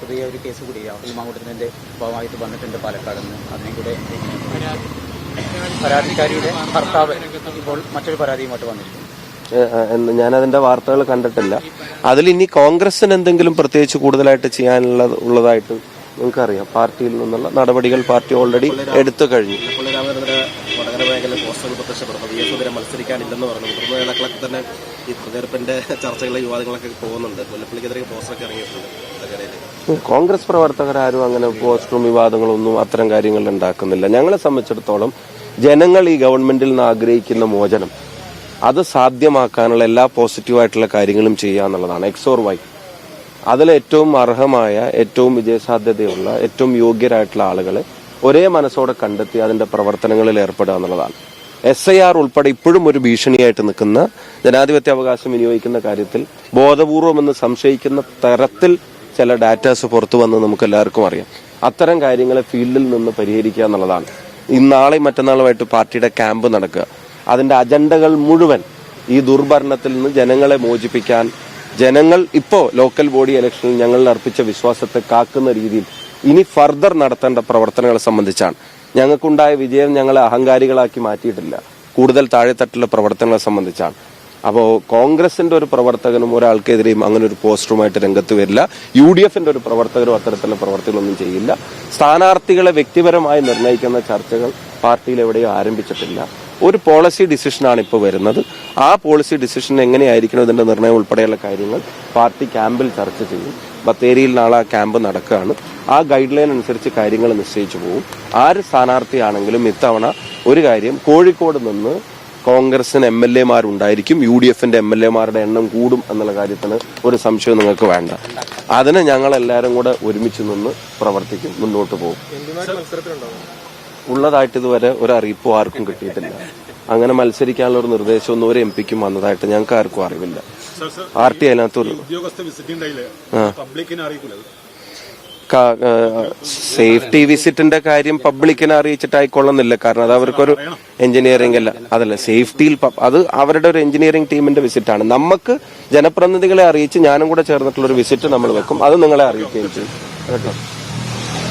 പുതിയ ഒരു കേസ് കൂടി രാഹുൽ മാങ്കൂട്ടത്തിൻ്റെ ഭാഗമായിട്ട് വന്നിട്ടുണ്ട് പാലക്കാട് നിന്ന്. അതിനെ കൂടെ പരാതിക്കാരിയുടെ ഭർത്താവ് ഇപ്പോൾ മറ്റൊരു പരാതിയുമായിട്ട് വന്നിട്ടുണ്ട്. ഞാനതിന്റെ വാർത്തകൾ കണ്ടിട്ടില്ല. അതിൽ ഇനി കോൺഗ്രസിന് എന്തെങ്കിലും പ്രത്യേകിച്ച് കൂടുതലായിട്ട് ചെയ്യാനുള്ളതായിട്ട് നിങ്ങൾക്കറിയാം. പാർട്ടിയിൽ നിന്നുള്ള നടപടികൾ പാർട്ടി ഓൾറെഡി എടുത്തു കഴിഞ്ഞു. വടകര മേഖലയിൽ പോസ്റ്ററുകൾ പ്രത്യക്ഷപ്പെടുന്നു. മത്സരിക്കാനില്ലെന്ന് പറഞ്ഞു. മുതിർന്ന നേതാക്കളൊക്കെ തന്നെ ഈ തെരഞ്ഞെടുപ്പിന്റെ ചർച്ചകളിലെ വിവാദങ്ങളൊക്കെ പോകുന്നുണ്ട്. മുല്ലപ്പള്ളിക്കെതിരെ പോസ്റ്ററൊക്കെ ഇറങ്ങിയിട്ടുണ്ട്. കോൺഗ്രസ് പ്രവർത്തകരാരും അങ്ങനെ പോസ്റ്ററും വിവാദങ്ങളൊന്നും അത്തരം കാര്യങ്ങൾ ഉണ്ടാക്കുന്നില്ല. ഞങ്ങളെ സംബന്ധിച്ചിടത്തോളം ജനങ്ങൾ ഈ ഗവൺമെന്റിൽ നിന്ന് ആഗ്രഹിക്കുന്ന മോചനം അത് സാധ്യമാക്കാനുള്ള എല്ലാ പോസിറ്റീവായിട്ടുള്ള കാര്യങ്ങളും ചെയ്യുക എന്നുള്ളതാണ്. എക്സ് ഓർ വൈ അതിൽ ഏറ്റവും അർഹമായ, ഏറ്റവും വിജയസാധ്യതയുള്ള, ഏറ്റവും യോഗ്യരായിട്ടുള്ള ആളുകളെ ഒരേ മനസ്സോടെ കണ്ടെത്തി അതിന്റെ പ്രവർത്തനങ്ങളിൽ ഏർപ്പെടുക എന്നുള്ളതാണ്. SIR ഉൾപ്പെടെ ഇപ്പോഴും ഒരു ഭീഷണിയായിട്ട് നിൽക്കുന്ന ജനാധിപത്യ അവകാശം വിനിയോഗിക്കുന്ന കാര്യത്തിൽ ബോധപൂർവമെന്ന് സംശയിക്കുന്ന തരത്തിൽ ചില ഡാറ്റാസ് പുറത്തു വന്ന് നമുക്ക് എല്ലാവർക്കും അറിയാം. അത്തരം കാര്യങ്ങളെ ഫീൽഡിൽ നിന്ന് പരിഹരിക്കുക എന്നുള്ളതാണ്. ഇന്നാളെയും മറ്റന്നാളുമായിട്ട് പാർട്ടിയുടെ ക്യാമ്പ് നടക്കുക. അതിന്റെ അജണ്ടകൾ മുഴുവൻ ഈ ദുർഭരണത്തിൽ നിന്ന് ജനങ്ങളെ മോചിപ്പിക്കാൻ, ജനങ്ങൾ ഇപ്പോ ലോക്കൽ ബോഡി ഇലക്ഷനിൽ ഞങ്ങളിൽ അർപ്പിച്ച വിശ്വാസത്തെ കാക്കുന്ന രീതിയിൽ ഇനി ഫർദർ നടത്തേണ്ട പ്രവർത്തനങ്ങളെ സംബന്ധിച്ചാണ്. ഞങ്ങൾക്കുണ്ടായ വിജയം ഞങ്ങളെ അഹങ്കാരികളാക്കി മാറ്റിയിട്ടില്ല. കൂടുതൽ താഴെത്തട്ടിലുള്ള പ്രവർത്തനങ്ങളെ സംബന്ധിച്ചാണ്. അപ്പോൾ കോൺഗ്രസിന്റെ ഒരു പ്രവർത്തകനും ഒരാൾക്കെതിരെയും അങ്ങനെ ഒരു പോസ്റ്ററുമായിട്ട് രംഗത്ത് വരില്ല. UDFന്റെ ഒരു പ്രവർത്തകരും അത്തരത്തിലുള്ള പ്രവർത്തികളൊന്നും ചെയ്യില്ല. സ്ഥാനാർത്ഥികളെ വ്യക്തിപരമായി നിർണ്ണയിക്കുന്ന ചർച്ചകൾ പാർട്ടിയിൽ എവിടെയും ആരംഭിച്ചിട്ടില്ല. ഒരു പോളിസി ഡിസിഷനാണ് ഇപ്പോൾ വരുന്നത്. ആ പോളിസി ഡിസിഷൻ എങ്ങനെയായിരിക്കണം ഇതിന്റെ നിർണ്ണയം ഉൾപ്പെടെയുള്ള കാര്യങ്ങൾ പാർട്ടി ക്യാമ്പിൽ ചർച്ച ചെയ്യും. ബത്തേരിയിൽ നാളെ ആ ക്യാമ്പ് നടക്കുകയാണ്. ആ ഗൈഡ് ലൈൻ അനുസരിച്ച് കാര്യങ്ങൾ നിശ്ചയിച്ചു പോകും. ആര് സ്ഥാനാർത്ഥിയാണെങ്കിലും ഇത്തവണ ഒരു കാര്യം, കോഴിക്കോട് നിന്ന് കോൺഗ്രസിന് MLA-മാരുണ്ടായിരിക്കും. UDFന്റെ MLA-മാരുടെ എണ്ണം കൂടും എന്നുള്ള കാര്യത്തിന് ഒരു സംശയവും നിങ്ങൾക്ക് വേണ്ട. അതിന് ഞങ്ങളെല്ലാവരും കൂടെ ഒരുമിച്ച് നിന്ന് പ്രവർത്തിക്കും, മുന്നോട്ട് പോകും. ഉള്ളതായിട്ട് ഇതുവരെ ഒരു അറിയിപ്പോ ആർക്കും കിട്ടിയിട്ടില്ല. അങ്ങനെ മത്സരിക്കാനുള്ള ഒരു നിർദ്ദേശമൊന്നും ഒരു MP-ക്കും വന്നതായിട്ട് ഞങ്ങൾക്ക് ആർക്കും അറിവില്ല. പാർട്ടി അതിനകത്തൊരു സേഫ്റ്റി വിസിറ്റിന്റെ കാര്യം പബ്ലിക്കിനെ അറിയിച്ചിട്ടായിക്കൊള്ളുന്നില്ല. കാരണം അത് അവർക്കൊരു എഞ്ചിനീയറിംഗ് അല്ല, അതല്ല സേഫ്റ്റിയിൽ അത് അവരുടെ ഒരു എഞ്ചിനീയറിംഗ് ടീമിന്റെ വിസിറ്റാണ്. നമുക്ക് ജനപ്രതിനിധികളെ അറിയിച്ച് ഞാനും കൂടെ ചേർന്നിട്ടുള്ള ഒരു വിസിറ്റ് നമ്മൾ വെക്കും. അത് നിങ്ങളെ അറിയിക്കുകയും ചെയ്യും കേട്ടോ.